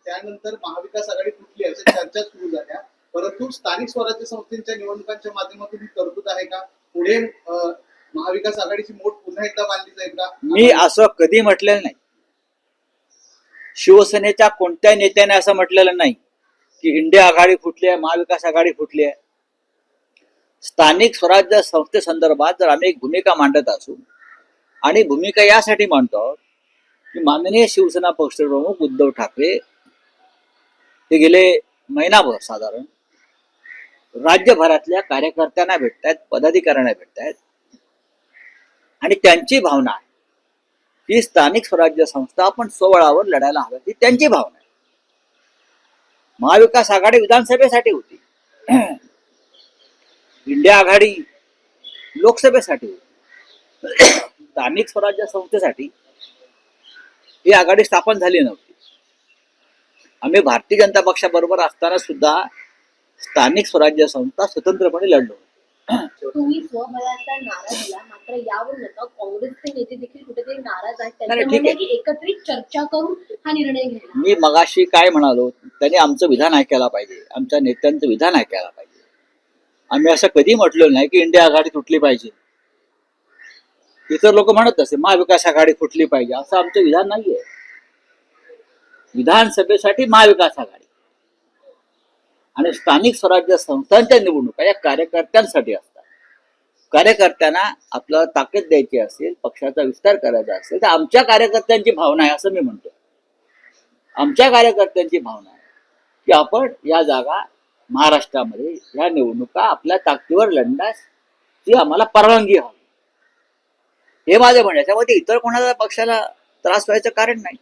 त्यानंतर महाविकास आघाडी कुठली अशा चर्चा सुरू झाल्या, परंतु स्थानिक स्वराज्य संस्थेच्या निवडणुकांच्या माध्यमातून तरतूद आहे का? पुढे महाविकास आघाडीची मोठ पुन्हा एकदा बांधली जाईल का? मी असं कधी म्हटलेलं नाही. शिवसेनेच्या कोणत्या नेत्याने असं म्हटलेलं नाही की इंडिया आघाडी फुटली आहे, महाविकास आघाडी फुटली आहे. स्थानिक स्वराज्य संस्थेसंदर्भात जर आम्ही एक भूमिका मांडत असू आणि भूमिका यासाठी मांडतो की माननीय शिवसेना पक्षप्रमुख उद्धव ठाकरे हे गेले महिनाभर साधारण राज्यभरातल्या कार्यकर्त्यांना भेटतायत, पदाधिकाऱ्यांना भेटतायत आणि त्यांची भावना आहे की स्थानिक स्वराज्य संस्था आपण स्वबळावर लढायला हव्यात, ही त्यांची भावना आहे. महाविकास आघाडी विधानसभेसाठी होती, इंडिया आघाडी लोकसभेसाठी होती. स्थानिक स्वराज्य संस्थेसाठी ही आघाडी स्थापन झाली नव्हती. आम्ही भारतीय जनता पक्षाबरोबर असताना सुद्धा स्थानिक स्वराज्य संस्था स्वतंत्रपणे लढलो. तुम्ही स्वबळाचा नारा दिला, मात्र यावरून आता काँग्रेसचे नेते देखील कुठेतरी नाराज आहेत. ठीक आहे. त्यांच्यामध्ये की एकत्रित चर्चा करून हा निर्णय घ्यायला. मी मगाशी काय म्हणालो, त्यांनी आमचं विधान ऐकायला पाहिजे, आमच्या नेत्यांचं विधान ऐकायला पाहिजे. आम्ही असं कधी म्हटलेलं नाही की इंडिया आघाडी तुटली पाहिजे. इतर लोक म्हणत असते महाविकास आघाडी फुटली पाहिजे, असं आमचं विधान नाहीये. विधानसभेसाठी महाविकास आघाडी आणि स्थानिक स्वराज्य संस्थांच्या निवडणुका या कार्यकर्त्यांसाठी असतात. कार्यकर्त्यांना आपल्याला ताकद द्यायची असेल, पक्षाचा विस्तार करायचा असेल तर आमच्या कार्यकर्त्यांची भावना आहे असं मी म्हणतो. आमच्या कार्यकर्त्यांची भावना आहे की आपण या जागा महाराष्ट्रामध्ये या निवडणुका आपल्या ताकदीवर लढण्यास ती आम्हाला परवानगी हवी, हे माझं म्हणणं. त्याच्यामध्ये इतर कोणाला पक्षाला त्रास व्हायचं कारण नाही.